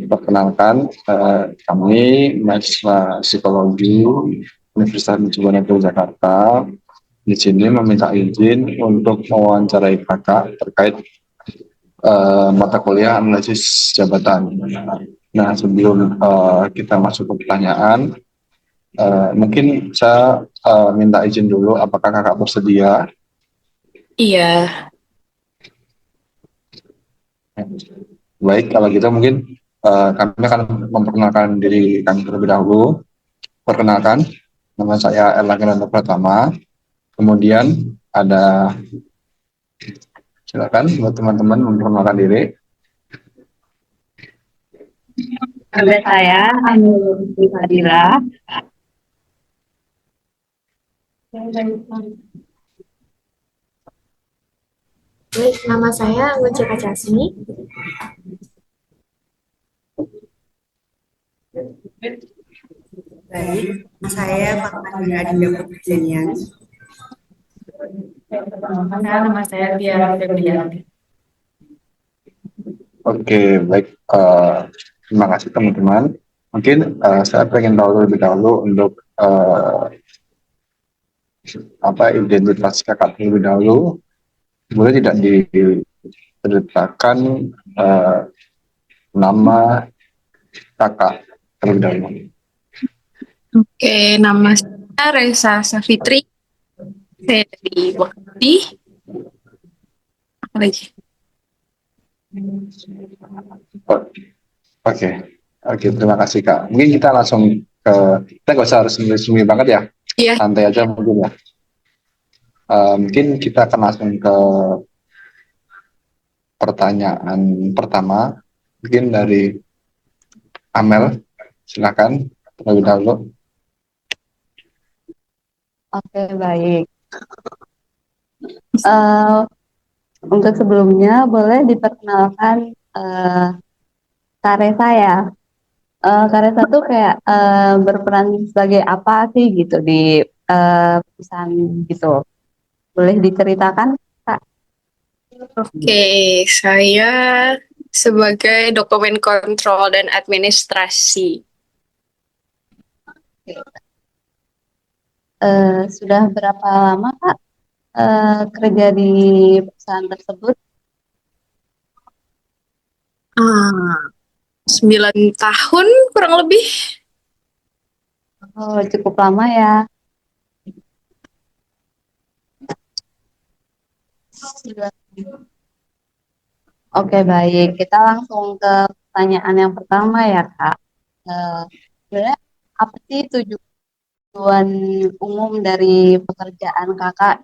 Perkenalkan, kami mahasiswa psikologi Universitas Diponegoro Jakarta. Di sini meminta izin untuk mewawancarai kakak terkait mata kuliah analisis jabatan. Nah, sebelum kita masuk ke pertanyaan, mungkin saya minta izin dulu, apakah kakak bersedia? Iya, Baik, kalau gitu mungkin kami akan memperkenalkan diri kami terlebih dahulu. Perkenalkan, nama saya Erlangga Pratama. Kemudian ada, silakan buat teman-teman memperkenalkan diri. Nama saya Anur Fadila. Baik, nama saya Anggun Cika Casmi. Baik, nama saya Fatmawati Adinda Putri Senian. nama saya Tiara Febrianti. Oke, baik. Terima kasih teman-teman. Mungkin saya pengen tahu lebih dahulu untuk apa identitas kakak terlebih dahulu. Boleh tidak diceritakan nama kakak terlebih dahulu? Oke, nama saya Reza Safitri. Saya dari Bekasi. Apa lagi? Oke, oke, terima kasih Kak. Mungkin kita langsung ke, kita nggak usah resmi-resmi banget ya, Iya, santai aja mungkin ya. Mungkin kita akan langsung ke pertanyaan pertama, mungkin dari Amel, silakan terlebih dahulu. Oke, baik. Eh, untuk sebelumnya boleh diperkenalkan Karesa ya. Karesa tuh kayak berperan sebagai apa sih gitu di perusahaan gitu. Boleh diceritakan, Kak? oke. Saya sebagai dokumen kontrol dan administrasi. Sudah berapa lama Kak kerja di perusahaan tersebut? Ah, 9 tahun kurang lebih. Oh, cukup lama ya. Oke, baik. Kita langsung ke pertanyaan yang pertama ya, Kak. Eh, Sebenarnya apa sih tujuan umum dari pekerjaan Kakak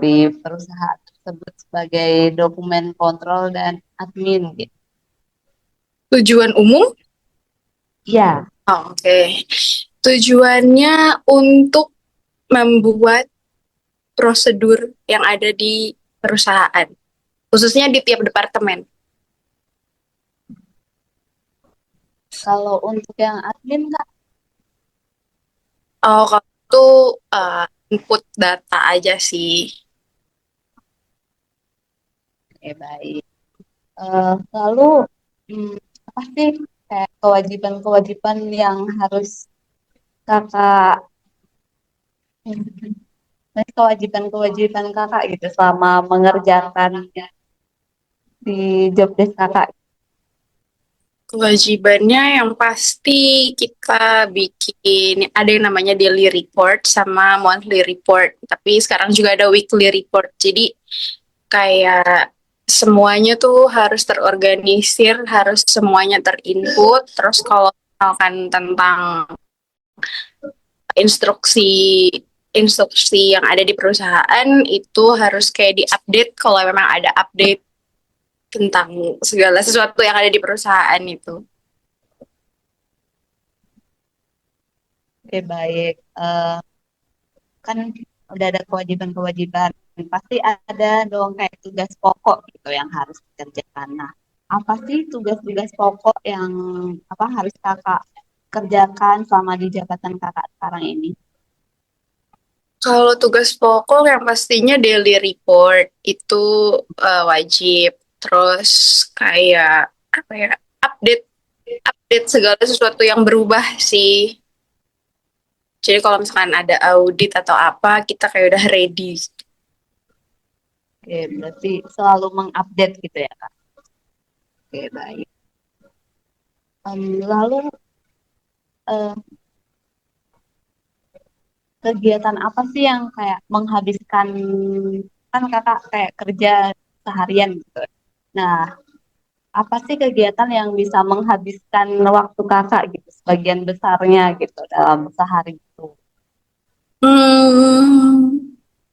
di perusahaan tersebut sebagai dokumen kontrol dan admin gitu? Tujuan umum? Ya, Oh, oke. Tujuannya untuk membuat prosedur yang ada di perusahaan, khususnya di tiap departemen. kalau untuk yang admin Kak, Oh, kalau itu input data aja sih. ya baik. Lalu hmm, apa sih kayak kewajiban-kewajiban yang harus Kakak kewajiban-kewajiban kakak gitu selama mengerjakan di job desk kakak. Kewajibannya yang pasti kita bikin ada yang namanya daily report sama monthly report. Tapi sekarang juga ada weekly report. Jadi kayak semuanya tuh harus terorganisir, harus semuanya terinput. Terus kalau misalkan tentang instruksi instruksi yang ada di perusahaan itu harus kayak diupdate kalau memang ada update tentang segala sesuatu yang ada di perusahaan itu. Oke baik. Kan udah ada kewajiban-kewajiban. Pasti ada dong kayak tugas pokok gitu yang harus dikerjakan. Nah, apa sih tugas-tugas pokok yang apa harus kakak kerjakan selama di jabatan kakak sekarang ini? Kalau tugas pokok yang pastinya daily report itu wajib. Terus kayak apa ya? update update segala sesuatu yang berubah sih. Jadi kalau misalkan ada audit atau apa, kita kayak udah ready. Oke, berarti selalu mengupdate gitu ya, Kak. Oke, baik. Lalu eh, kegiatan apa sih yang kayak menghabiskan, kan kakak kayak kerja seharian gitu. Nah, apa sih kegiatan yang bisa menghabiskan waktu kakak gitu, sebagian besarnya gitu dalam sehari itu? Hmm,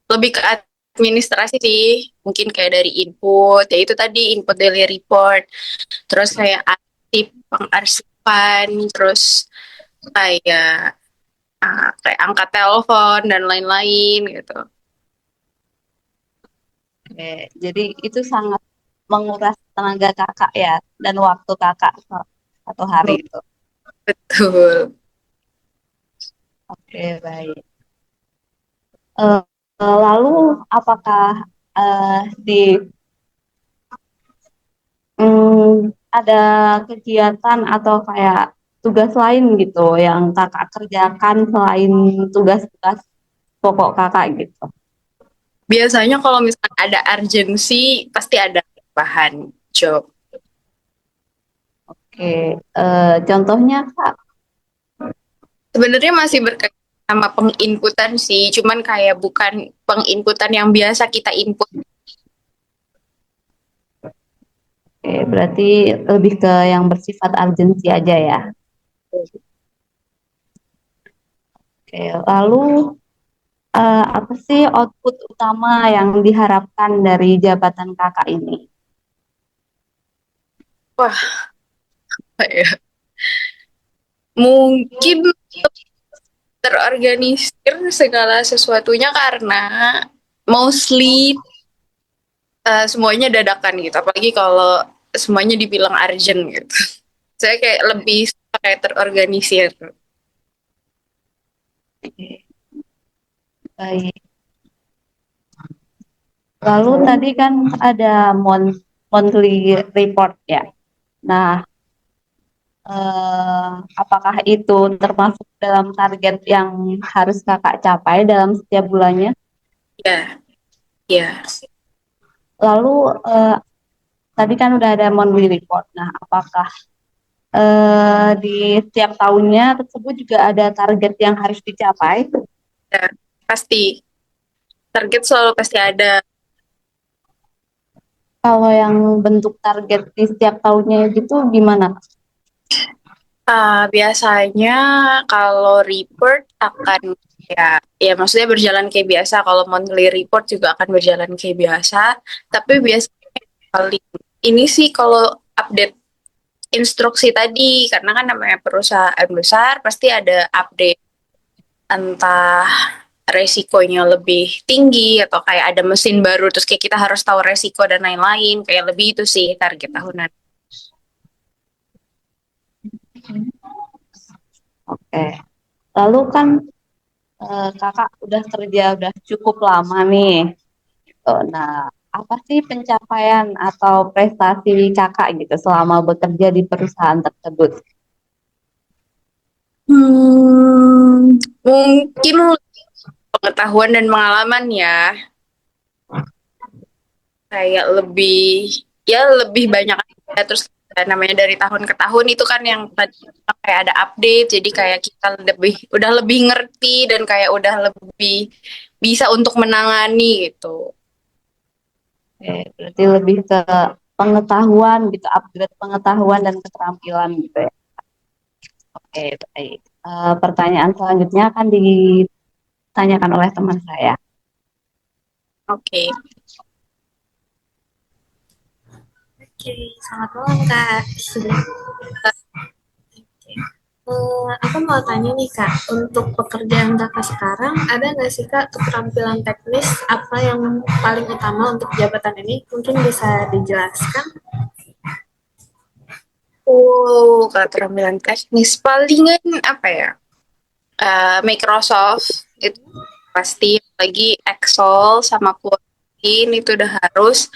lebih ke administrasi sih. Mungkin kayak dari input, ya itu tadi input daily report, terus kayak arsip, pengarsipan, terus kayak kayak angkat telepon dan lain-lain gitu. Oke, jadi itu sangat menguras tenaga kakak ya dan waktu kakak satu hari itu. Betul. Oke, baik. Eh, lalu apakah di ada kegiatan atau kayak tugas lain gitu yang kakak kerjakan selain tugas-tugas pokok kakak gitu? Biasanya kalau misalkan ada urgensi, pasti ada bahan job. Oke, contohnya kak, Sebenarnya masih berkaitan sama penginputan sih, cuman kayak bukan penginputan yang biasa kita input. oke, berarti lebih ke yang bersifat urgensi aja ya. Oke, lalu apa sih output utama yang diharapkan dari jabatan kakak ini? Wah, ya. Mungkin terorganisir segala sesuatunya karena mostly semuanya dadakan gitu. Apalagi kalau semuanya dibilang urgent gitu. Saya kayak lebih suka kayak terorganisir. Oke, baik. Lalu tadi kan ada monthly report ya. Nah, apakah itu termasuk dalam target yang harus kakak capai dalam setiap bulannya? Ya, ya. Lalu tadi kan udah ada monthly report. Nah, apakah di setiap tahunnya tersebut juga ada target yang harus dicapai? Ya, pasti target selalu pasti ada. Kalau yang bentuk target di setiap tahunnya gitu gimana? Biasanya kalau report akan ya maksudnya berjalan kayak biasa. Kalau monthly report juga akan berjalan kayak biasa. Tapi biasanya paling ini sih kalau update instruksi tadi, karena kan namanya perusahaan besar pasti ada update, entah resikonya lebih tinggi atau kayak ada mesin baru terus kayak kita harus tahu resiko dan lain-lain, kayak lebih itu sih target tahunan. Oke. Lalu kan kakak udah kerja udah cukup lama nih. Nah, apa sih pencapaian atau prestasi kakak gitu selama bekerja di perusahaan tersebut? Mungkin pengetahuan dan pengalaman ya, kayak lebih banyak aja. Terus namanya dari tahun ke tahun itu kan yang tadi kayak ada update, jadi kayak kita udah lebih ngerti dan kayak udah lebih bisa untuk menangani gitu. Oke, berarti lebih ke pengetahuan gitu, upgrade pengetahuan dan keterampilan gitu ya. Oke, baik. Pertanyaan selanjutnya akan ditanyakan oleh teman saya. Oke. Oke, selamat malam Kak. Aku mau tanya nih Kak, untuk pekerjaan Kakak sekarang, ada nggak sih Kak keterampilan teknis apa yang paling utama untuk jabatan ini? Mungkin bisa dijelaskan? Kalau keterampilan teknis palingan apa ya? Microsoft itu pasti, lagi Excel sama Word itu udah harus.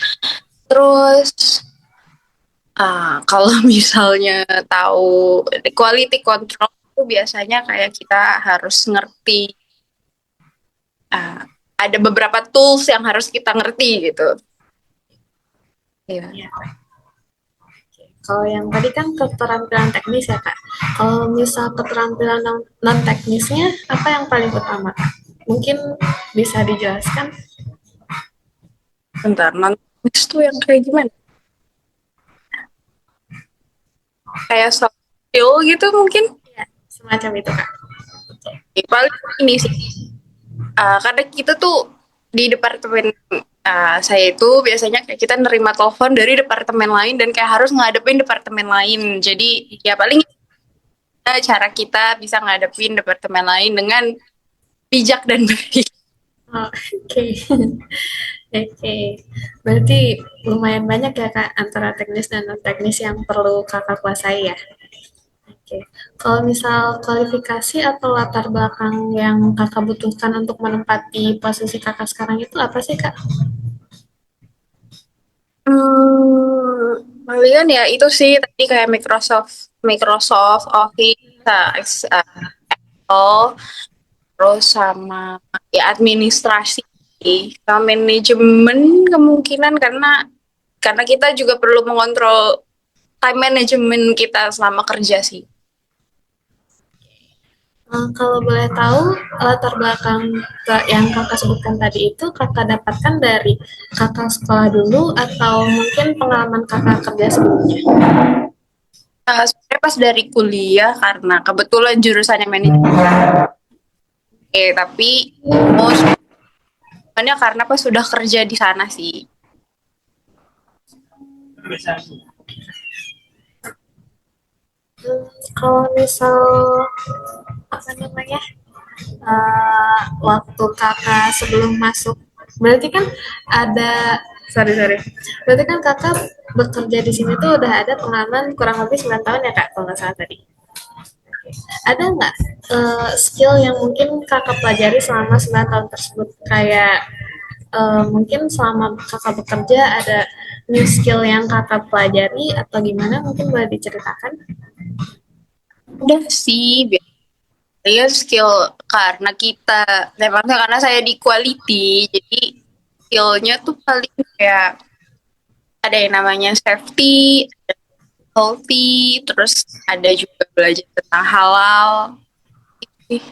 Terus Kalau misalnya tahu quality control itu biasanya kayak kita harus ngerti, ah, ada beberapa tools yang harus kita ngerti gitu. Ya. Ya. Kalau yang tadi kan keterampilan teknis ya Kak. Kalau misal keterampilan non teknisnya apa yang paling utama Kak? Mungkin bisa dijelaskan? Bentar, nanti itu yang kayak gimana? Kayak soft skill gitu mungkin. Ya, semacam itu Kak. Paling ini sih, karena kita tuh di departemen, saya itu biasanya kayak kita nerima telepon dari departemen lain dan kayak harus ngadepin departemen lain. Jadi ya paling cara kita bisa ngadepin departemen lain dengan bijak dan baik. Oh, oke. Oke. Berarti lumayan banyak ya Kak antara teknis dan non teknis yang perlu Kakak kuasai ya. Oke. Kalau misal kualifikasi atau latar belakang yang Kakak butuhkan untuk menempati posisi Kakak sekarang itu apa sih Kak? Palingan ya itu sih tadi kayak Microsoft Office, Excel, terus sama ya administrasi, sama manajemen kemungkinan karena kita juga perlu mengontrol time management kita selama kerja sih. Kalau boleh tahu latar belakang yang Kakak sebutkan tadi itu Kakak dapatkan dari Kakak sekolah dulu atau mungkin pengalaman Kakak kerja sebelumnya? Sebenarnya pas dari kuliah karena kebetulan jurusannya manajemen, tapi sebenarnya karena pas sudah kerja di sana sih. Kalau misal apa namanya waktu Kakak sebelum masuk, berarti kan ada berarti kan Kakak bekerja di sini tuh udah ada pengalaman kurang lebih 9 tahun ya Kak kalau nggak salah tadi. Ada nggak skill yang mungkin Kakak pelajari selama 9 tahun tersebut kayak mungkin selama Kakak bekerja ada new skill yang Kakak pelajari atau gimana mungkin boleh diceritakan? Udah sih, biasanya skill karena kita, memangnya karena saya di quality, jadi skillnya tuh paling kayak ada yang namanya safety, healthy, terus ada juga belajar tentang halal. Ih,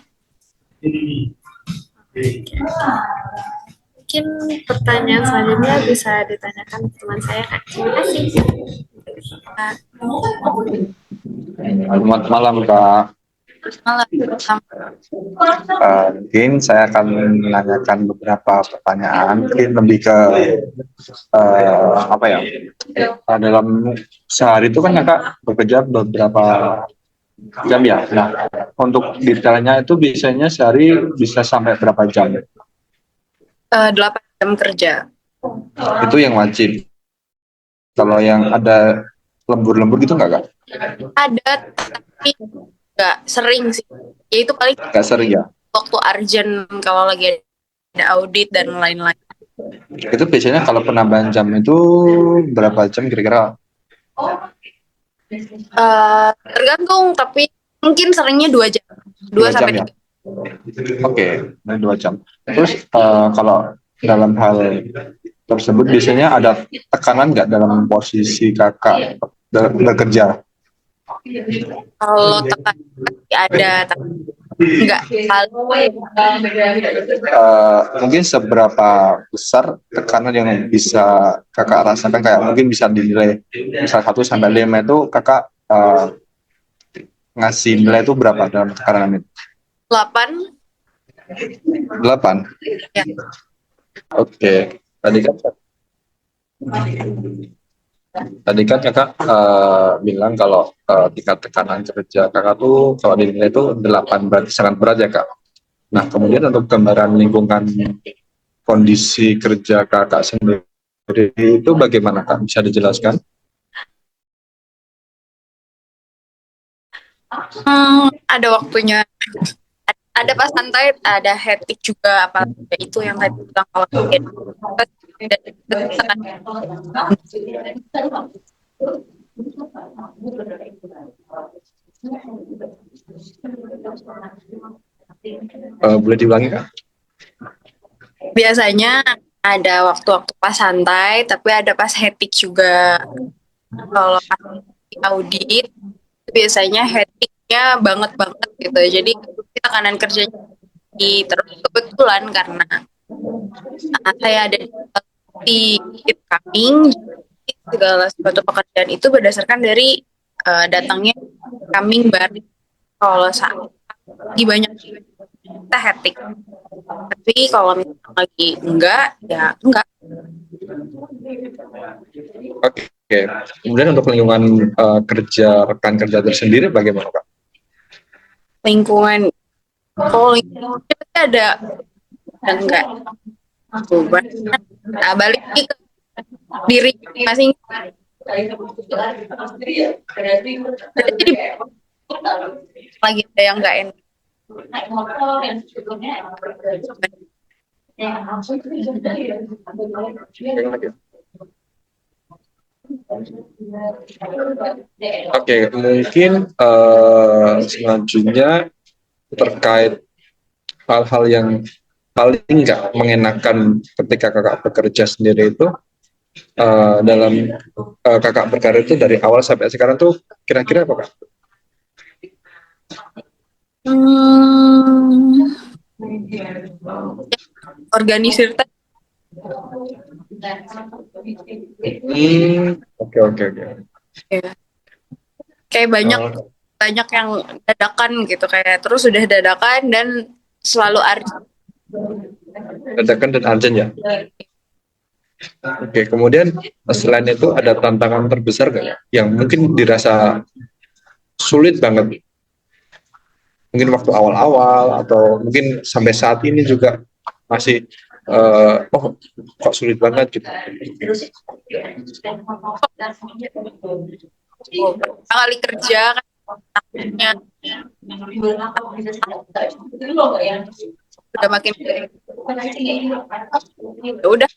Mungkin pertanyaan selanjutnya bisa ditanyakan ke teman saya Kak. Terima kasih. Selamat malam Kak. malah Mungkin saya akan menanyakan beberapa pertanyaan, mungkin lebih ke apa ya? Dalam sehari itu kan kakak bekerja beberapa jam ya. Nah, untuk detailnya itu biasanya sehari bisa sampai berapa jam? 8 jam kerja. Itu yang wajib. Kalau yang ada lembur-lembur gitu nggak kak? Ada, tapi nggak sering sih. Ya itu paling Nggak sering ya? waktu urgent kalau lagi ada audit dan lain-lain. Itu biasanya kalau penambahan jam itu berapa jam kira-kira? Tergantung, tapi mungkin seringnya 2 jam. 2 2 jam sampai ya? 3. Oke, 2 jam. Terus kalau dalam hal tersebut biasanya ada tekanan nggak dalam posisi kakak dalam bekerja? Kalau tekanan pasti ada, tapi nggak terlalu. Mungkin seberapa besar tekanan yang bisa kakak rasakan, kayak mungkin bisa dinilai misal 1 sampai 5 itu kakak ngasih nilai itu berapa dalam tekanan itu? 8. 8. Ya. Oke. Tadi kan kakak bilang kalau tingkat tekanan kerja kakak tuh kalau dinilai itu 8, berarti sangat berat ya kak. Nah kemudian untuk gambaran lingkungan kondisi kerja kakak sendiri itu bagaimana kak? Bisa dijelaskan? Ada waktunya. Ada pas santai, ada hektik juga, apalagi itu yang tadi bilang kalau dan Boleh diulangi Kak? Biasanya ada waktu-waktu pas santai, tapi ada pas hektik juga. Kalau pas audit, biasanya hektiknya banget-banget gitu. Jadi tekanan kerjanya tinggi. Terus kebetulan karena saya ada di upcoming, jadi segala suatu pekerjaan itu berdasarkan dari datangnya coming baru. Kalau saat lagi banyak kita hektik. Tapi kalau misalnya lagi enggak, ya enggak. Oke. Kemudian untuk lingkungan kerja rekan kerja tersendiri bagaimana Kak? Lingkungan, kalau lingkungan kita ada dan enggak. Coba. Nah, balik lagi ke diri masing. Jadi lagi ada yang enggak enak. Oke, mungkin selanjutnya terkait hal-hal yang paling nggak mengenakan ketika kakak bekerja sendiri itu dalam kakak berkarir itu dari awal sampai sekarang tuh kira-kira apa Kak? Organisir Oke. ya. Kayak banyak yang dadakan gitu, kayak terus sudah dadakan dan selalu urgent. Dadakan dan urgent ya. Oke, kemudian selain itu ada tantangan terbesar nggak ya? Yang mungkin dirasa sulit banget. Mungkin waktu awal-awal atau mungkin sampai saat ini juga masih kok sulit banget gitu. Kali kerja kan takutnya udah makin ya udah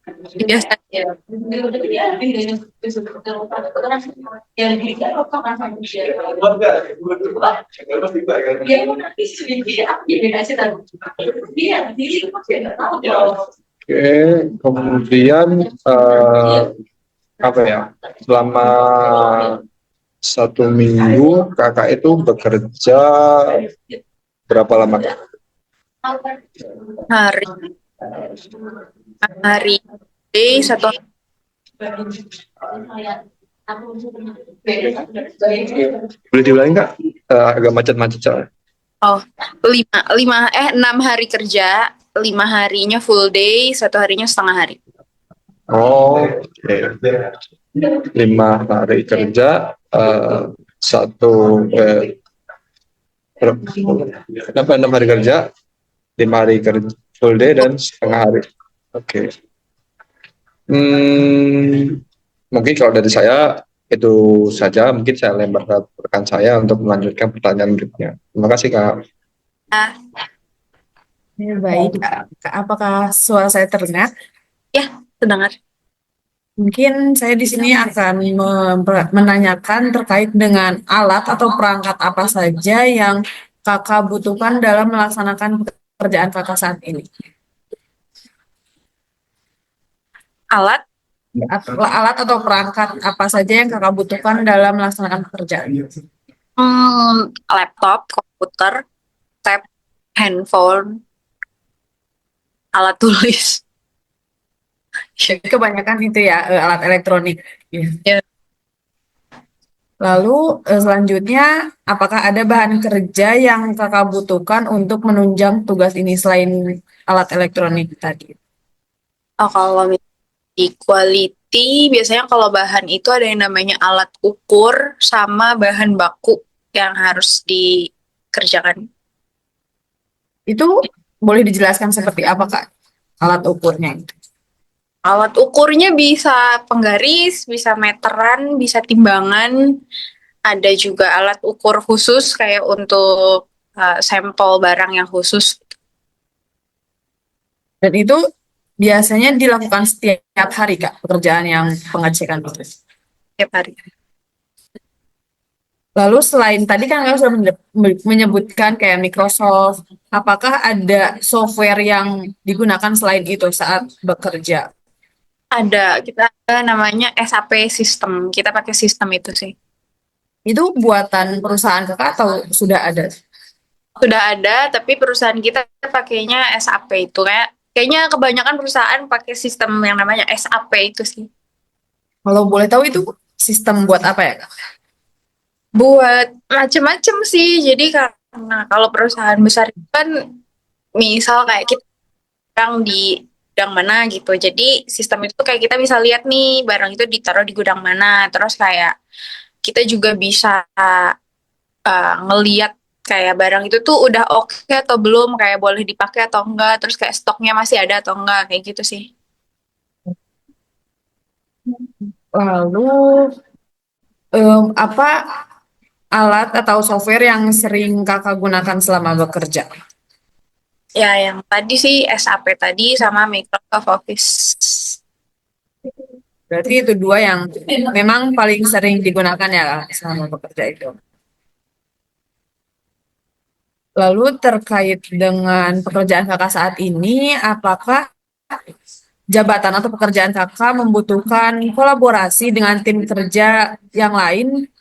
biasa aja. Oke, kemudian apa ya? Selama 1 minggu kakak itu bekerja berapa lama Kak? hari day satu Boleh diulangi Kak? Agak macet-macet soalnya. 6 hari kerja, 5 harinya full day, 1 harinya setengah hari. Oke. 5 hari kerja, 6 hari kerja, 5 hari kerja full day dan setengah hari. Oke. Mungkin kalau dari saya itu saja. Mungkin saya lempar ke rekan saya untuk melanjutkan pertanyaan berikutnya. Terima kasih Kak. Ya, baik, Kak. Apakah suara saya terdengar? Ya, terdengar. Mungkin saya di sini akan menanyakan terkait dengan alat atau perangkat apa saja yang kakak butuhkan dalam melaksanakan pekerjaan kakak saat ini. Alat atau perangkat apa saja yang kakak butuhkan dalam melaksanakan pekerjaan? Laptop, komputer, tab, handphone, alat tulis. Kebanyakan itu ya, alat elektronik. Ya. Lalu selanjutnya, apakah ada bahan kerja yang kakak butuhkan untuk menunjang tugas ini selain alat elektronik tadi? Kalau di quality, biasanya kalau bahan itu ada yang namanya alat ukur sama bahan baku yang harus dikerjakan. Itu boleh dijelaskan seperti apa, Kak, alat ukurnya? Alat ukurnya bisa penggaris, bisa meteran, bisa timbangan. Ada juga alat ukur khusus kayak untuk sampel barang yang khusus. Dan itu biasanya dilakukan setiap hari, Kak, pekerjaan yang pengecekan itu? Setiap hari. Lalu selain tadi kan kakak sudah menyebutkan kayak Microsoft, apakah ada software yang digunakan selain itu saat bekerja? Ada, kita ada namanya SAP sistem. Kita pakai sistem itu sih. Itu buatan perusahaan kakak atau sudah ada? Sudah ada, tapi perusahaan kita pakainya SAP itu kayaknya kebanyakan perusahaan pakai sistem yang namanya SAP itu sih. Kalau boleh tahu itu sistem buat apa ya kak? Buat macem-macem sih. Jadi karena kalau perusahaan besar itu kan misal kayak kita barang di gudang mana gitu. Jadi sistem itu kayak kita bisa lihat nih barang itu ditaruh di gudang mana. Terus kayak kita juga bisa ngeliat kayak barang itu tuh udah oke atau belum, kayak boleh dipakai atau enggak, terus kayak stoknya masih ada atau enggak, kayak gitu sih. Lalu apa alat atau software yang sering kakak gunakan selama bekerja? Ya, yang tadi sih SAP tadi sama Microsoft Office. Berarti itu dua yang memang paling sering digunakan ya Kak, selama bekerja itu. Lalu terkait dengan pekerjaan kakak saat ini, apakah jabatan atau pekerjaan kakak membutuhkan kolaborasi dengan tim kerja yang lain?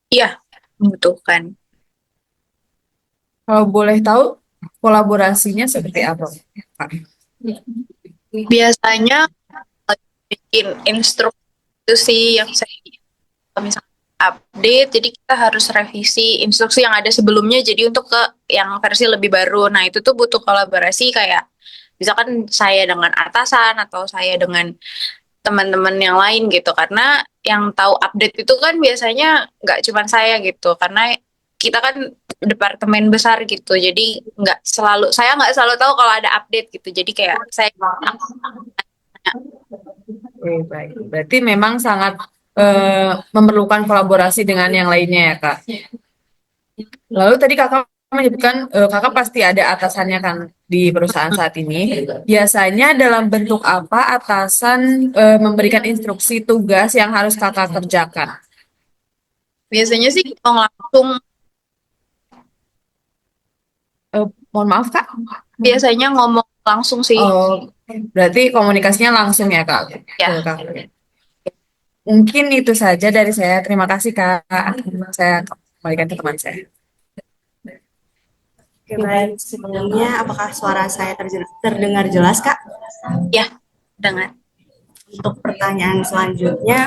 Iya, membutuhkan. Kalau boleh tahu, kolaborasinya seperti apa, Kak? Biasanya bikin instruksi itu sih yang saya kalau misalnya update, jadi kita harus revisi instruksi yang ada sebelumnya jadi untuk ke yang versi lebih baru. Nah, itu tuh butuh kolaborasi kayak misalkan saya dengan atasan atau saya dengan teman-teman yang lain gitu, karena yang tahu update itu kan biasanya nggak cuma saya gitu, karena kita kan departemen besar gitu, jadi saya nggak selalu tahu kalau ada update gitu, jadi kayak saya Oke, baik. Berarti memang sangat memerlukan kolaborasi dengan yang lainnya ya, Kak. Lalu tadi kakak menyebutkan kakak pasti ada atasannya kan di perusahaan saat ini. Biasanya dalam bentuk apa atasan memberikan instruksi tugas yang harus kakak kerjakan? biasanya sih ngomong langsung, Mohon maaf Kak. biasanya ngomong langsung sih. Oh, berarti komunikasinya langsung ya Kak. Ya, Ke Kak. Mungkin itu saja dari saya. Terima kasih Kak. Saya kembalikan ke teman saya. Oke, baik. Sebelumnya, apakah suara saya terdengar jelas, Kak? ya, dengan Untuk pertanyaan selanjutnya,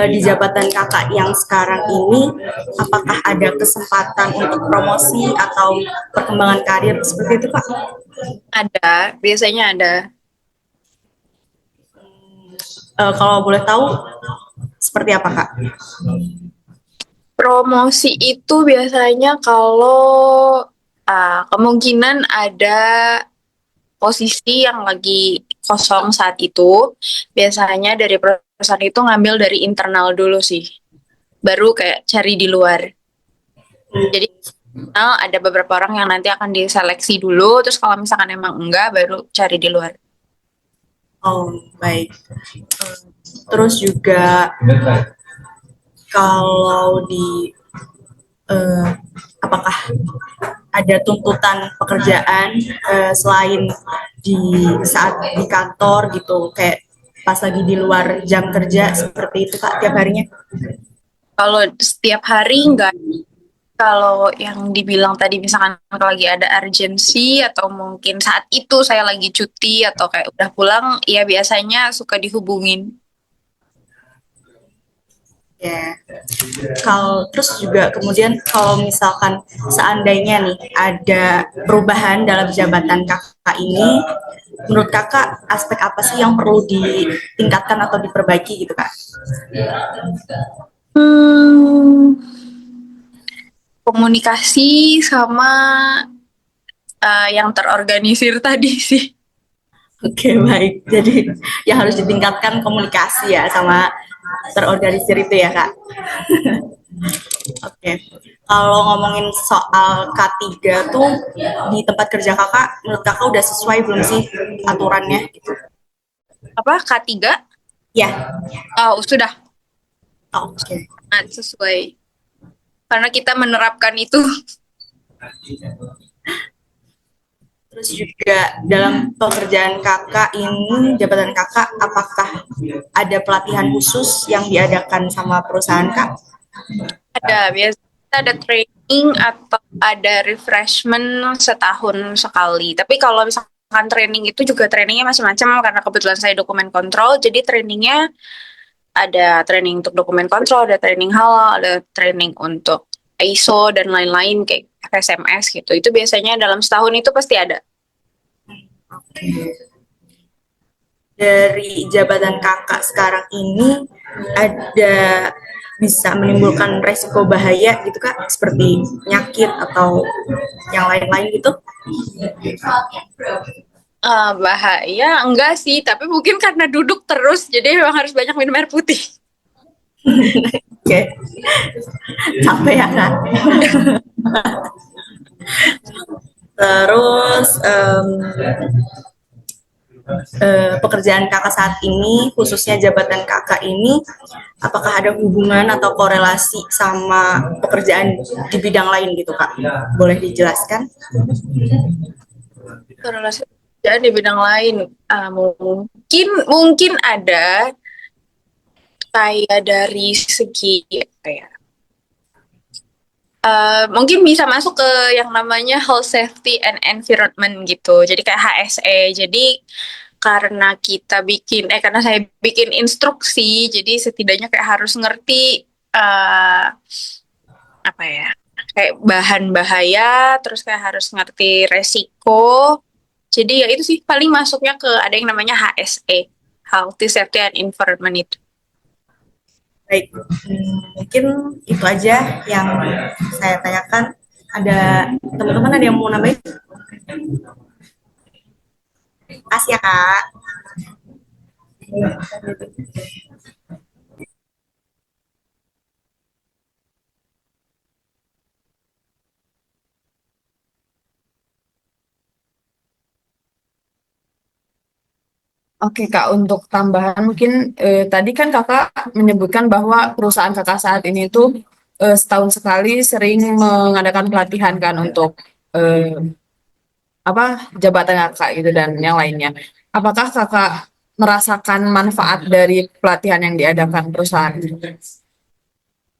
di jabatan Kakak yang sekarang ini, apakah ada kesempatan untuk promosi atau perkembangan karir seperti itu, Kak? ada, biasanya ada. Kalau boleh tahu, seperti apa, Kak? Promosi itu biasanya kalau kemungkinan ada posisi yang lagi kosong saat itu, biasanya dari perusahaan itu ngambil dari internal dulu sih, baru kayak cari di luar. Jadi ada beberapa orang yang nanti akan diseleksi dulu, terus kalau misalkan emang enggak, baru cari di luar. Oh, baik. Terus juga, kalau apakah ada tuntutan pekerjaan selain di saat di kantor gitu, kayak pas lagi di luar jam kerja seperti itu Kak tiap harinya? Kalau setiap hari enggak. Kalau yang dibilang tadi misalkan kalau lagi ada urgensi atau mungkin saat itu saya lagi cuti atau kayak udah pulang, ya biasanya suka dihubungin. Ya. Kalau terus juga kemudian kalau misalkan seandainya nih ada perubahan dalam jabatan Kakak ini, menurut Kakak aspek apa sih yang perlu ditingkatkan atau diperbaiki gitu Kak? Komunikasi sama yang terorganisir tadi sih. Oke, baik. Jadi yang harus ditingkatkan komunikasi ya sama terorganisir itu ya, Kak. Oke. Kalau ngomongin soal K3 tuh di tempat kerja Kakak, menurut Kakak udah sesuai belum sih aturannya gitu? Apa K3? Ya. Oh, sudah. Oke. sangat sesuai karena kita menerapkan itu. Terus juga dalam pekerjaan kakak ini, jabatan kakak, apakah ada pelatihan khusus yang diadakan sama perusahaan kak? Ada biasanya ada training atau ada refreshment setahun sekali. Tapi kalau misalkan training itu juga trainingnya macam-macam karena kebetulan saya dokumen kontrol, jadi trainingnya ada training untuk dokumen kontrol, ada training halal, ada training untuk ISO dan lain-lain kayak FSMS gitu. Itu biasanya dalam setahun itu pasti ada. Dari jabatan kakak sekarang ini ada bisa menimbulkan resiko bahaya gitu kak, seperti penyakit atau yang lain-lain gitu? Bahaya enggak sih, tapi mungkin karena duduk terus, jadi memang harus banyak minum air putih. Oke, capek ya kak. Terus pekerjaan kakak saat ini, khususnya jabatan kakak ini, apakah ada hubungan atau korelasi sama pekerjaan di bidang lain gitu kak? Boleh dijelaskan? Korelasi pekerjaan di bidang lain, mungkin ada kayak dari segi apa ya? Mungkin bisa masuk ke yang namanya Health Safety and Environment gitu. Jadi kayak HSE. Jadi karena karena saya bikin instruksi, jadi setidaknya kayak harus ngerti apa ya? Kayak bahan bahaya, terus kayak harus ngerti resiko. Jadi ya itu sih paling masuknya ke ada yang namanya HSE, Health Safety and Environment itu. Baik, mungkin itu aja yang saya tanyakan. Ada teman-teman ada yang mau nambahin? Kasih ya kak. Oke Kak, untuk tambahan mungkin tadi kan Kakak menyebutkan bahwa perusahaan Kakak saat ini itu setahun sekali sering mengadakan pelatihan kan untuk eh, apa jabatan Kakak gitu dan yang lainnya. Apakah Kakak merasakan manfaat dari pelatihan yang diadakan perusahaan?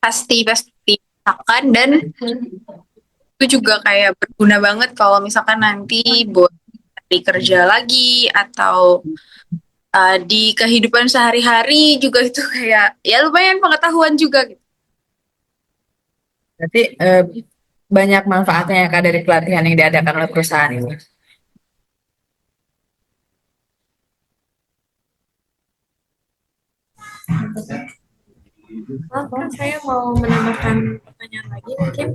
Pasti akan, dan itu juga kayak berguna banget kalau misalkan nanti buat di kerja lagi atau di kehidupan sehari-hari juga itu kayak ya lumayan pengetahuan juga gitu. Berarti banyak manfaatnya ya Kak dari pelatihan yang diadakan oleh perusahaan ini. Kan saya mau menambahkan pertanyaan lagi mungkin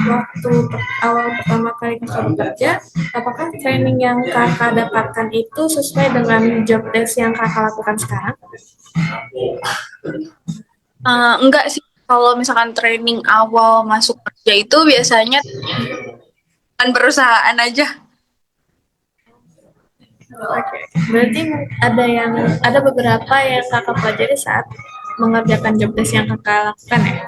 waktu awal pertama kali kakak bekerja, apakah training yang kakak dapatkan itu sesuai dengan job desk yang kakak lakukan sekarang? Enggak sih, kalau misalkan training awal masuk kerja itu biasanya kan perusahaan aja. Oke, berarti ada beberapa yang kakak pelajari saat mengerjakan job desk yang kakak lakukan ya?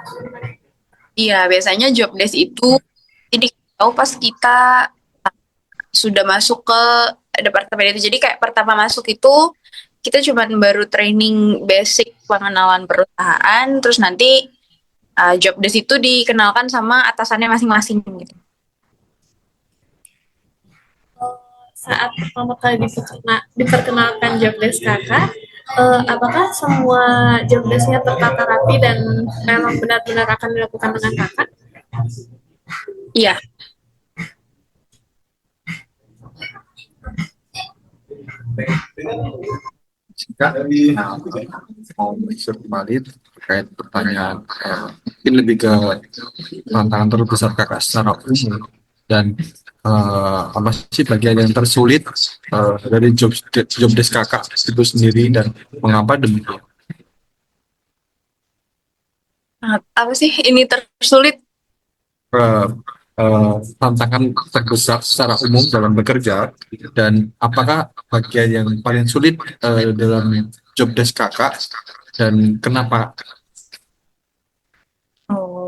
Iya, biasanya job desk itu jadi tahu pas kita sudah masuk ke departemen itu. Jadi kayak pertama masuk itu kita cuma baru training basic pengenalan perusahaan, terus nanti job desk itu dikenalkan sama atasannya masing-masing gitu. Saat pertama kali diperkenalkan job desk kakak, apakah semua job desk-nya tertata rapi dan memang benar-benar akan dilakukan dengan kakak? Iya. Kak, mau mention kembali terkait pertanyaan mungkin lebih ke tantangan terbesar kakak secara umum dan apa sih bagian yang tersulit dari job desk kakak itu sendiri dan mengapa demikian? Apa sih ini tersulit? Eh, tantangan terbesar secara umum dalam bekerja dan apakah bagian yang paling sulit dalam job desk kakak dan kenapa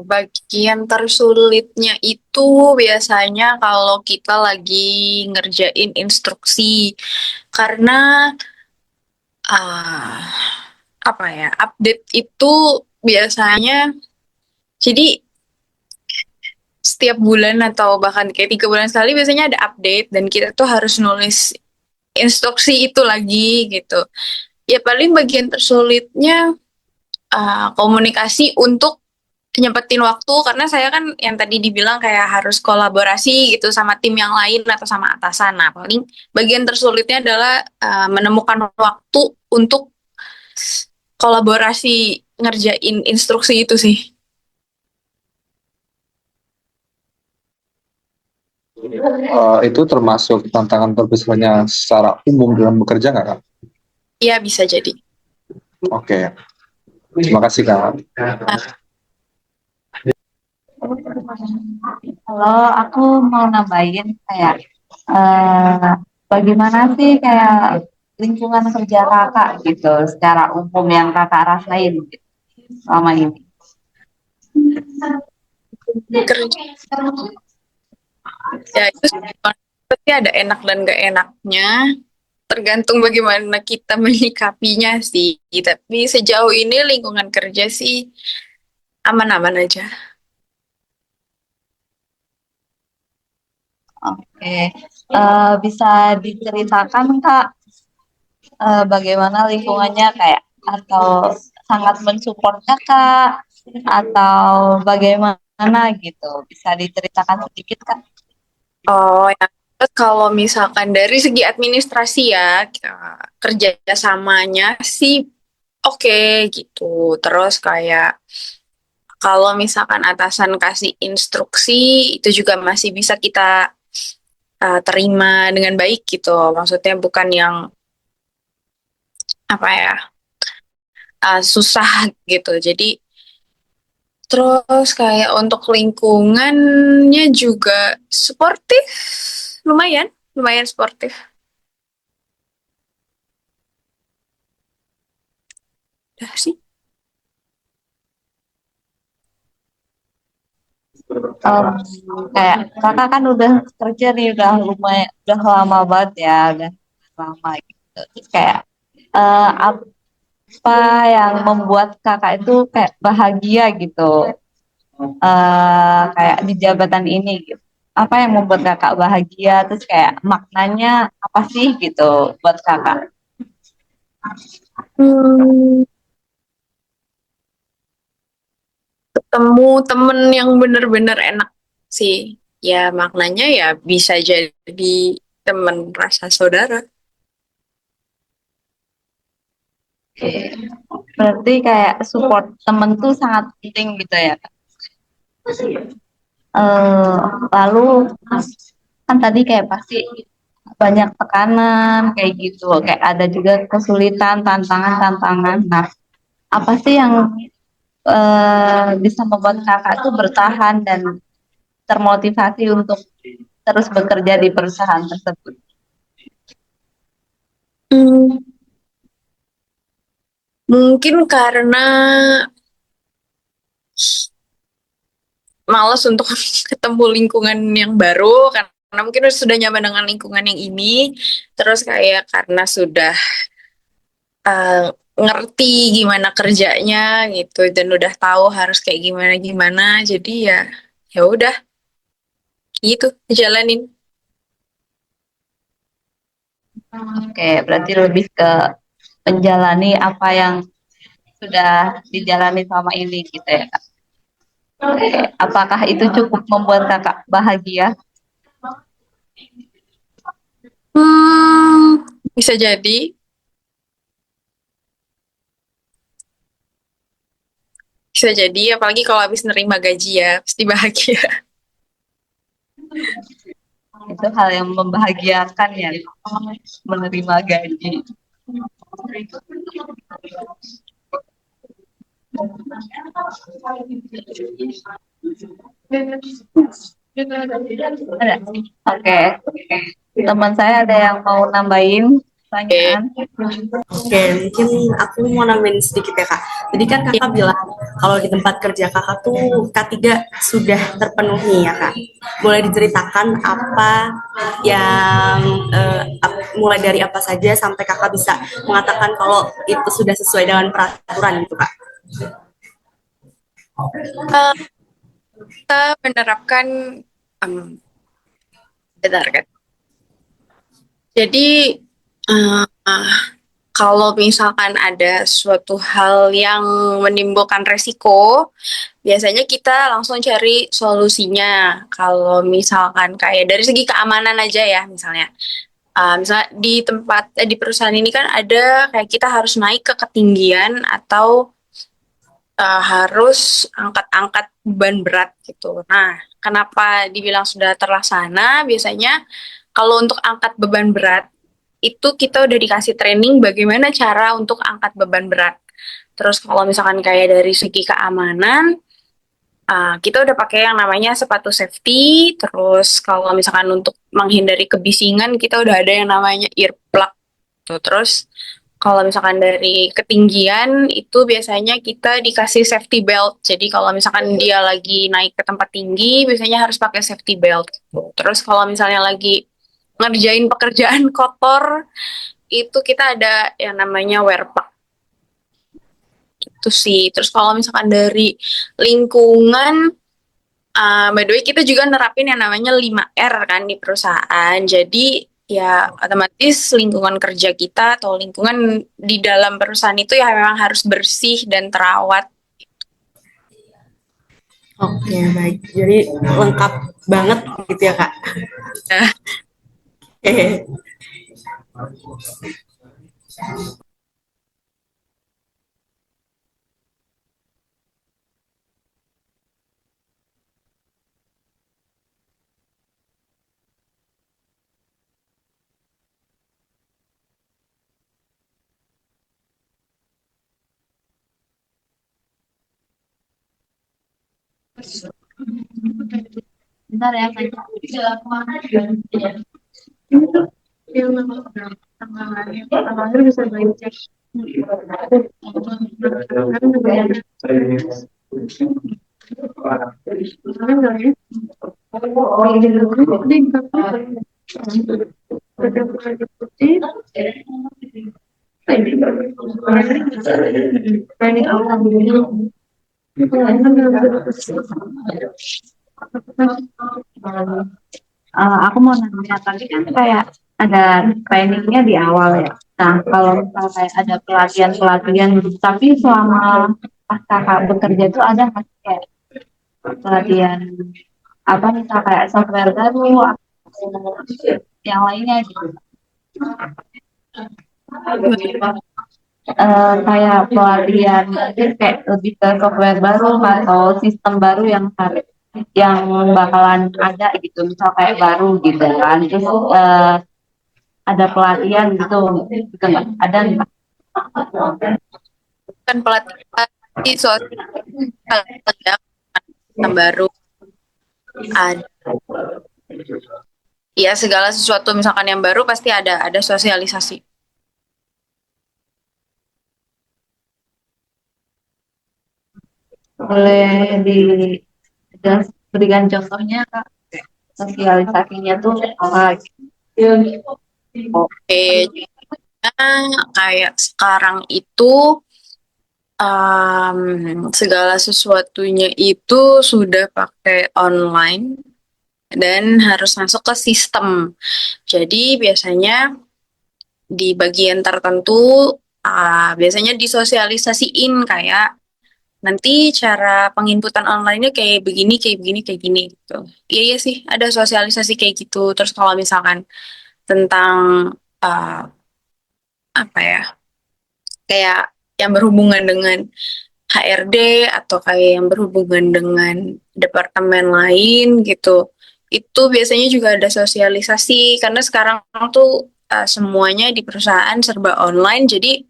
bagian tersulitnya itu biasanya kalau kita lagi ngerjain instruksi. Karena ah apa ya, update itu biasanya jadi setiap bulan atau bahkan kayak 3 bulan sekali biasanya ada update dan kita tuh harus nulis instruksi itu lagi gitu. Ya paling bagian tersulitnya komunikasi untuk nyempetin waktu karena saya kan yang tadi dibilang kayak harus kolaborasi gitu sama tim yang lain atau sama atasan. Nah, paling bagian tersulitnya adalah menemukan waktu untuk kolaborasi ngerjain instruksi itu sih. Itu termasuk tantangan terbesarnya secara umum dalam bekerja nggak, Kak? Iya, bisa jadi. Oke, terima kasih, Kak. Kalau aku mau nambahin kayak bagaimana sih kayak lingkungan kerja kakak gitu secara umum yang kakak rasain gitu, selama ini. Kerja ya itu pasti ada enak dan gak enaknya. Tergantung bagaimana kita menyikapinya sih. Tapi sejauh ini lingkungan kerja sih aman-aman aja. Oke, bisa diceritakan Kak bagaimana lingkungannya kayak atau sangat mensupport kakak atau bagaimana gitu, bisa diceritakan sedikit Kak? Oh, ya. Terus kalau misalkan dari segi administrasi ya, kerja samanya sih oke gitu. Terus kayak kalau misalkan atasan kasih instruksi, itu juga masih bisa kita terima dengan baik gitu. Maksudnya bukan yang apa ya, susah gitu. Jadi terus kayak untuk lingkungannya juga suportif, lumayan, lumayan suportif. Udah sih. Em, kayak kakak kan udah kerja nih udah lumayan udah lama banget ya udah lama gitu terus kayak apa yang membuat kakak itu kayak bahagia gitu kayak di jabatan ini gitu apa yang membuat kakak bahagia terus kayak maknanya apa sih gitu buat kakak. Hmm, ketemu temen yang bener-bener enak sih. Ya maknanya ya bisa jadi temen rasa saudara. Berarti kayak support temen tuh sangat penting gitu ya Kak. Eh, lalu kan tadi kayak pasti banyak tekanan kayak gitu kayak ada juga kesulitan tantangan-tantangan nah apa sih yang bisa membuat kakak tuh bertahan dan termotivasi untuk terus bekerja di perusahaan tersebut. Hmm, mungkin karena malas untuk ketemu lingkungan yang baru karena mungkin sudah nyaman dengan lingkungan yang ini terus kayak karena sudah uh, ngerti gimana kerjanya gitu dan udah tahu harus kayak gimana gimana jadi ya ya udah gitu jalanin. Oke, berarti lebih ke menjalani apa yang sudah dijalani selama ini gitu ya Kak. Oke, apakah itu cukup membuat kakak bahagia? Hmm, bisa jadi bisa jadi apalagi kalau habis nerima gaji ya pasti bahagia. Itu hal yang membahagiakan ya, menerima gaji. Ada. Oke. Teman saya ada yang mau nambahin pertanyaan. Oke, mungkin aku mau nambahin sedikit ya Kak. Tadi kan Kakak bilang kalau di tempat kerja Kakak tuh K3 sudah terpenuhi ya Kak. Boleh diceritakan apa yang mulai dari apa saja sampai Kakak bisa mengatakan kalau itu sudah sesuai dengan peraturan gitu Kak. Eh, kita menerapkan um, bentar kan. Jadi kalau misalkan ada suatu hal yang menimbulkan resiko, biasanya kita langsung cari solusinya. Kalau misalkan kayak dari segi keamanan aja ya, misalnya. Misalnya di di perusahaan ini kan ada kayak kita harus naik ke ketinggian atau harus angkat-angkat beban berat gitu. Nah, kenapa dibilang sudah terlaksana? Biasanya kalau untuk angkat beban berat itu kita udah dikasih training bagaimana cara untuk angkat beban berat. Terus kalau misalkan kayak dari segi keamanan, kita udah pakai yang namanya sepatu safety. Terus kalau misalkan untuk menghindari kebisingan, kita udah ada yang namanya earplug. Tuh. Terus kalau misalkan dari ketinggian itu biasanya kita dikasih safety belt. Jadi kalau misalkan dia lagi naik ke tempat tinggi, biasanya harus pakai safety belt. Gitu. Terus kalau misalnya lagi ngerjain pekerjaan kotor, itu kita ada yang namanya wear pack. Itu sih. Terus kalau misalkan dari lingkungan, by the way kita juga nerapin yang namanya 5R kan di perusahaan. Jadi ya otomatis lingkungan kerja kita atau lingkungan di dalam perusahaan itu ya memang harus bersih dan terawat. Oke, baik. Jadi lengkap banget gitu ya Kak. Oke. Bentar ya, bisa cek. Aku mau nanya tadi kan kayak ada trainingnya di awal ya. Nah, kalau misal kayak ada pelatihan-pelatihan gitu, tapi selama pas kakak bekerja itu ada nggak sih kayak pelatihan apa misal kayak software baru atau yang lainnya gitu? Kayak pelatihan mungkin kayak lebih ke software baru atau sistem baru yang bakalan ada gitu, misal kayak baru gitu kan. Terus ada pelatihan gitu, gitu nggak? Ada nggak? Kan pelatihan di sosial yang baru ada. Ya segala sesuatu misalkan yang baru pasti ada sosialisasi. Boleh berikan contohnya Kak, sosialisasinya tuh apa gitu? Oke, kayak sekarang itu segala sesuatunya itu sudah pakai online dan harus masuk ke sistem. Jadi biasanya di bagian tertentu biasanya disosialisasiin kayak nanti cara penginputan online-nya kayak begini, kayak begini, kayak gini gitu. Iya iya sih, ada sosialisasi kayak gitu. Terus kalau misalkan tentang uh, apa ya, kayak yang berhubungan dengan HRD atau kayak yang berhubungan dengan departemen lain gitu. Itu biasanya juga ada sosialisasi karena sekarang tuh semuanya di perusahaan serba online jadi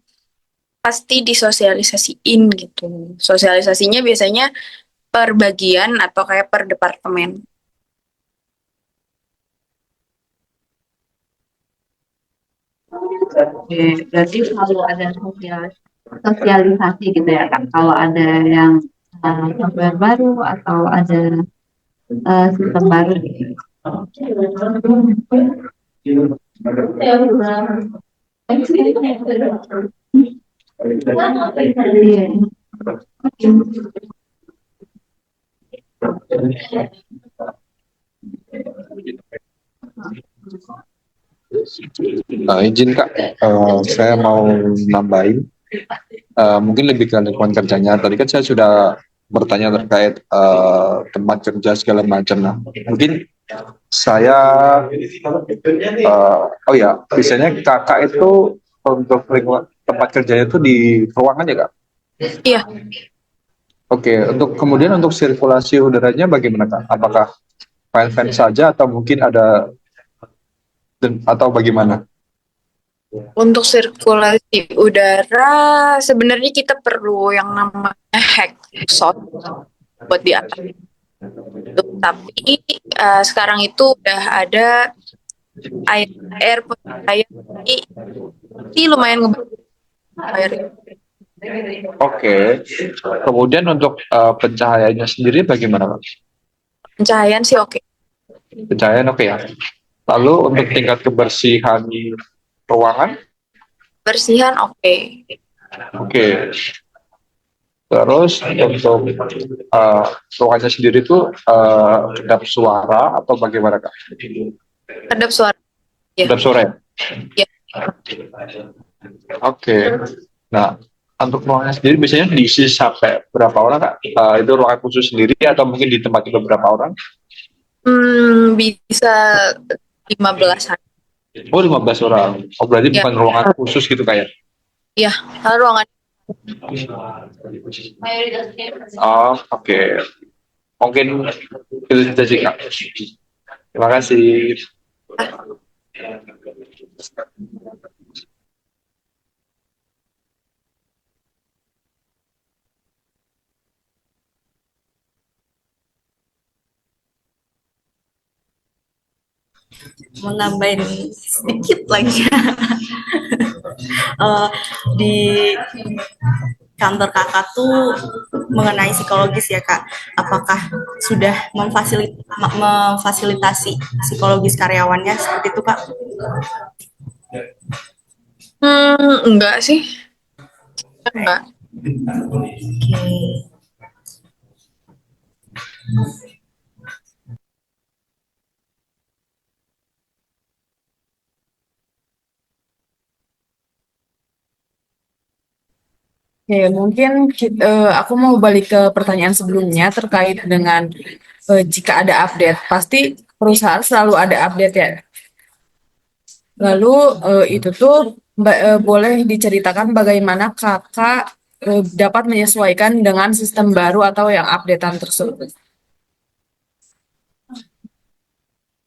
pasti disosialisasiin gitu. Sosialisasinya biasanya per bagian atau kayak per departemen. Oke, berarti selalu ada sosialisasi gitu ya Kak. Kalau ada yang software baru atau ada sistem baru gitu. Iya. Izin Kak, saya mau nambahin, mungkin lebih ke lingkungan kerjanya. Tadi kan saya sudah bertanya terkait tempat kerja segala macam. Nah, mungkin saya, oh ya, biasanya kakak itu untuk lingkungan tempat kerjanya itu di ruangan ya Kak? Iya, Oke, untuk kemudian untuk sirkulasi udaranya bagaimana Kak? Apakah fan-fan saja atau mungkin ada atau bagaimana? untuk sirkulasi udara sebenarnya kita perlu yang namanya exhaust buat di atas itu. Tapi sekarang itu udah ada air purifier, jadi lumayan ngebantu air. Oke, kemudian untuk pencahayaannya sendiri bagaimana Kak? Pencahayaan sih oke. Pencahayaan oke ya. Lalu untuk tingkat kebersihan ruangan, Bersihan oke. oke. Terus untuk ruangannya sendiri itu kedap suara atau bagaimana Kak? Kedap suara ya. Kedap suara ya? Ya. Oke. Nah, untuk ruangannya sendiri biasanya diisi sampai berapa orang Kak? Itu ruangan khusus sendiri atau mungkin ditempati beberapa orang? Bisa 15-an. Oh, 15 orang. Oh, berarti Ya. bukan ruangan khusus gitu kayak. Iya, ruangan Oh, oke. Mungkin itu saja sih Kak. Terima kasih. Mau nambahin sedikit lagi. Di kantor kakak tuh mengenai psikologis ya kak, apakah sudah memfasilitasi psikologis karyawannya seperti itu kak? enggak sih. Enggak. Oke. Oke, mungkin aku mau balik ke pertanyaan sebelumnya terkait dengan jika ada update, pasti perusahaan selalu ada update ya. Lalu itu tuh boleh diceritakan bagaimana kakak dapat menyesuaikan dengan sistem baru atau yang updatean tersebut.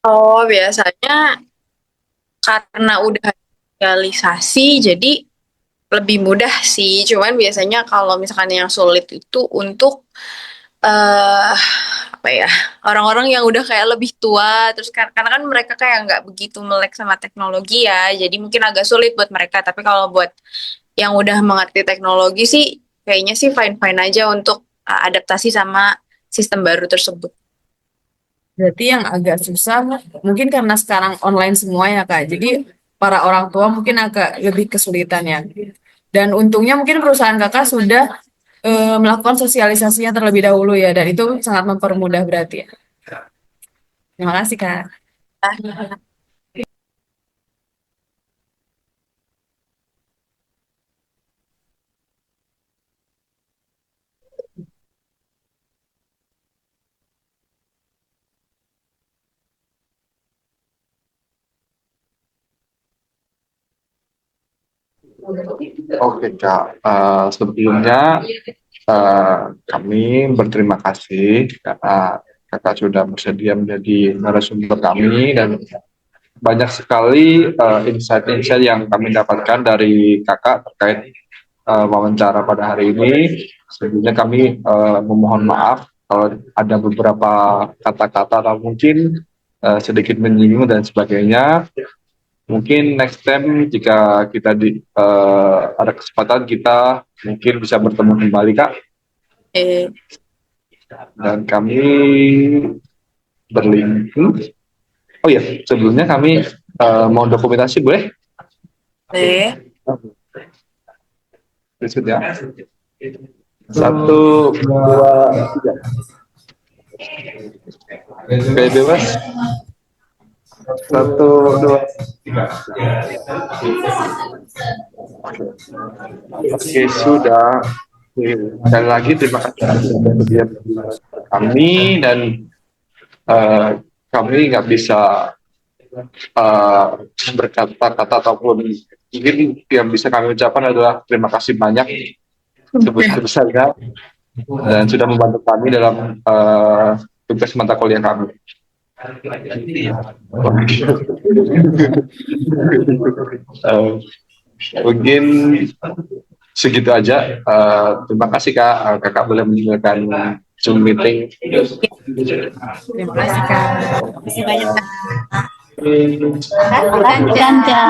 Oh, biasanya karena udah realisasi jadi lebih mudah sih. Cuman biasanya kalau misalkan yang sulit itu untuk eh apa ya, orang-orang yang udah kayak lebih tua terus karena kan mereka kayak nggak begitu melek sama teknologi ya, jadi mungkin agak sulit buat mereka. Tapi kalau buat yang udah mengerti teknologi sih kayaknya sih fine-fine aja untuk adaptasi sama sistem baru tersebut. Berarti yang agak susah mungkin karena sekarang online semua ya Kak. Jadi para orang tua mungkin agak lebih kesulitan ya. Dan untungnya mungkin perusahaan Kakak sudah melakukan sosialisasinya terlebih dahulu ya, dan itu sangat mempermudah berarti ya. Terima kasih Kak. Oke Kak, sebelumnya kami berterima kasih karena Kakak sudah bersedia menjadi narasumber kami dan banyak sekali insight-insight yang kami dapatkan dari Kakak terkait wawancara pada hari ini. Sebelumnya kami memohon maaf kalau ada beberapa kata-kata atau mungkin sedikit menyinggung dan sebagainya. Mungkin next time jika kita ada kesempatan kita mungkin bisa bertemu kembali Kak. Dan kami berlink. Oh ya, sebelumnya kami mau dokumentasi boleh? Boleh. Besok ya. 1, 2, 3. Oke, bebas. 1, 2, 3. Oke, sudah. Sekali lagi terima kasih atas kami dan kami nggak bisa berkata-kata ataupun mungkin yang bisa kami ucapkan adalah terima kasih banyak sebesar-besarnya dan sudah membantu kami dalam tugas mata kuliah kami. Mungkin segitu aja. Terima kasih Kak. Kakak boleh meninggalkan Zoom meeting. Terima kasih Kak. Terima kasih banyak Kak. Ganja.